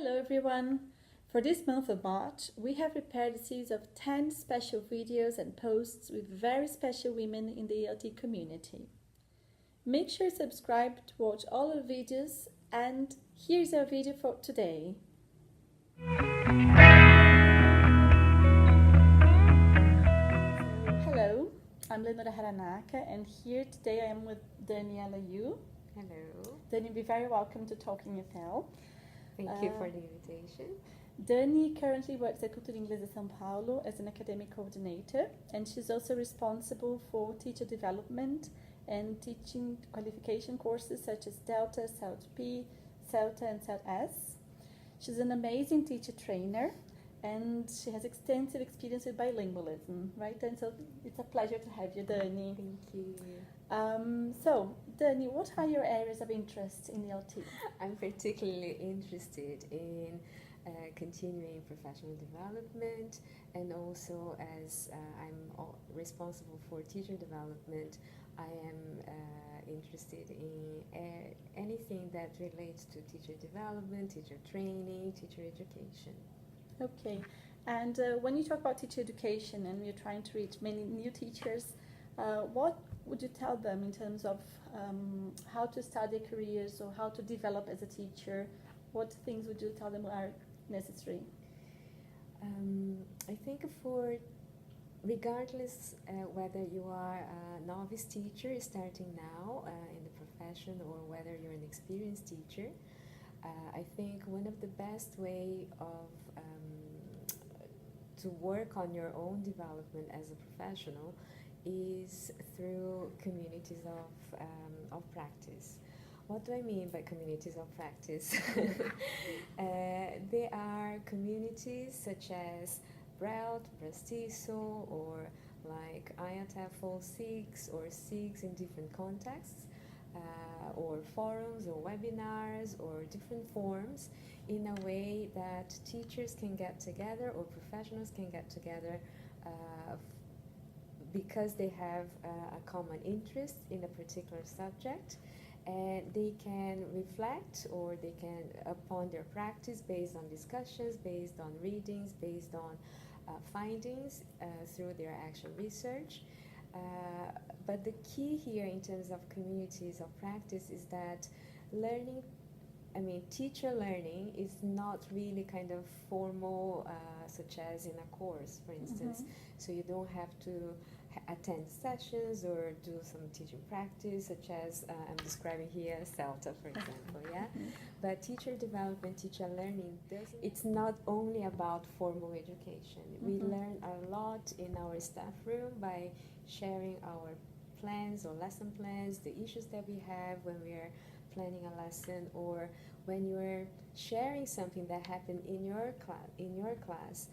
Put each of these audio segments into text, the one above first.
Hello everyone! For this month of March, we have prepared a series of 10 special videos and posts with very special women in the ELT community. Make sure to subscribe to watch all our videos, and here's our video for today. Hello, I'm Leonora Haranaka, and here today I am with Dani You. Hello. Dani, be very welcome to Talking EFL. Thank you for the invitation. Dani currently works at Cultura Inglesa São Paulo as an academic coordinator, and she's also responsible for teacher development and teaching qualification courses such as Delta, South P, Celta and South S. She's an amazing teacher trainer, and she has extensive experience with bilingualism, right? And so it's a pleasure to have you, Dani. Thank you. So, Dani, what are your areas of interest in ELT? I'm particularly interested in continuing professional development, and also as I'm responsible for teacher development, I am interested in anything that relates to teacher development, teacher training, teacher education. Okay, and when you talk about teacher education and you're trying to reach many new teachers, what would you tell them in terms of how to start their careers or how to develop as a teacher? What things would you tell them are necessary? I think regardless whether you are a novice teacher starting now in the profession or whether you're an experienced teacher, I think one of the best way of to work on your own development as a professional is through communities of practice. What do I mean by communities of practice? They are communities such as BRELT, Brastiso, or like IATEFL 6 or 6 in different contexts, or forums or webinars or different forms, in a way that teachers can get together or professionals can get together because they have a common interest in a particular subject, and they can reflect or they can upon their practice based on discussions, based on readings, based on findings through their action research. But the key here in terms of communities of practice is that teacher learning is not really kind of formal, such as in a course, for instance. Mm-hmm. So you don't have to attend sessions or do some teaching practice, such as I'm describing here, CELTA, for example, yeah? Mm-hmm. But teacher development, teacher learning, it's not only about formal education. Mm-hmm. We learn a lot in our staff room by sharing our plans or lesson plans, the issues that we have when we're planning a lesson, or when you're sharing something that happened in your class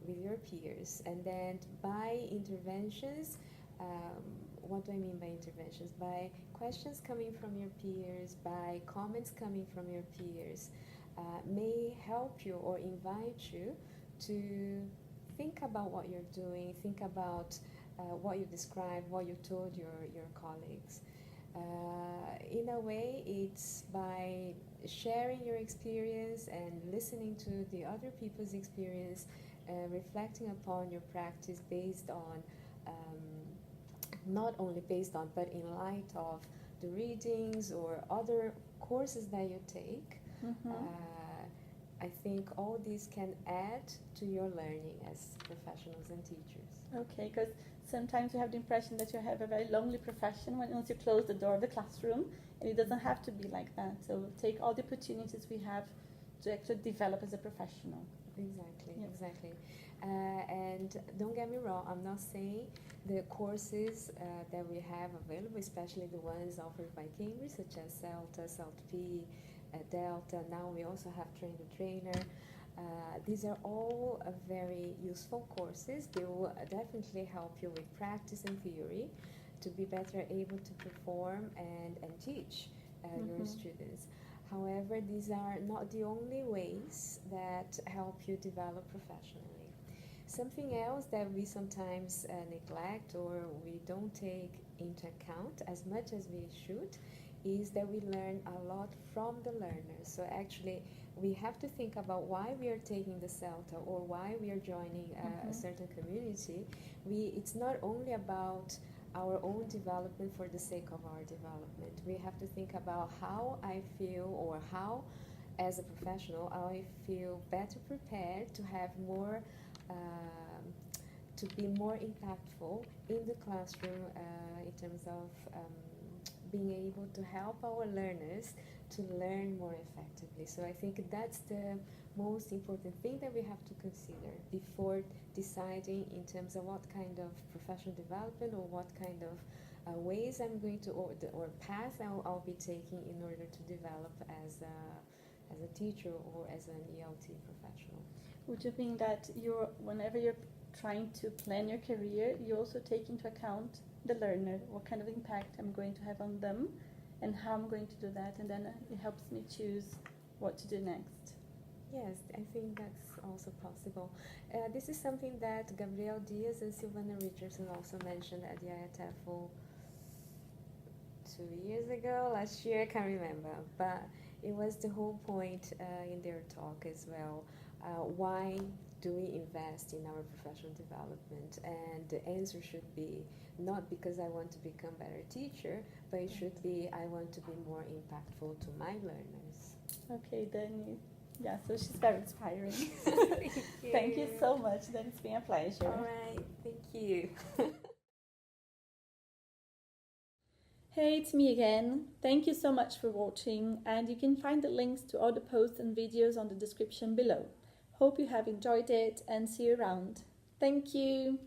with your peers. And then by interventions, what do I mean by interventions? By questions coming from your peers, by comments coming from your peers, may help you or invite you to think about what you're doing, think about what you described, what you told your colleagues. In a way, it's by sharing your experience and listening to the other people's experience, reflecting upon your practice based on, not only based on, but in light of the readings or other courses that you take. Mm-hmm. I think all these can add to your learning as professionals and teachers. Okay, because sometimes you have the impression that you have a very lonely profession once you close the door of the classroom, and it doesn't have to be like that. So take all the opportunities we have to actually develop as a professional. Exactly, yeah. Exactly. And don't get me wrong, I'm not saying the courses that we have available, especially the ones offered by Cambridge, such as CELTA, CELT P, Delta, now we also have Train the Trainer. These are all very useful courses. They will definitely help you with practice and theory to be better able to perform and teach your students. However, these are not the only ways that help you develop professionally. Something else that we sometimes neglect or we don't take into account as much as we should is that we learn a lot from the learners. So actually, we have to think about why we are taking the CELTA or why we are joining a certain community. It's not only about our own development for the sake of our development. We have to think about how I feel, or how, as a professional, I feel better prepared to have more, to be more impactful in the classroom in terms of being able to help our learners to learn more effectively. So I think that's the most important thing that we have to consider before deciding in terms of what kind of professional development or what kind of ways I'm going to, or path I'll be taking in order to develop as a teacher or as an ELT professional. Would you think that whenever you're trying to plan your career, you also take into account the learner, what kind of impact I'm going to have on them, and how I'm going to do that, and then it helps me choose what to do next? Yes, I think that's also possible. This is something that Gabriel Diaz and Silvana Richardson also mentioned at the IATEFL 2 years ago, last year, I can't remember, but it was the whole point in their talk as well. Why do we invest in our professional development? And the answer should be not because I want to become a better teacher, but it should be I want to be more impactful to my learners. Okay, Dani. Yeah, so she's very inspiring. Thank you so much. Then it's been a pleasure. All right, thank you. Hey, it's me again. Thank you so much for watching, and you can find the links to all the posts and videos on the description below. Hope you have enjoyed it, and see you around. Thank you.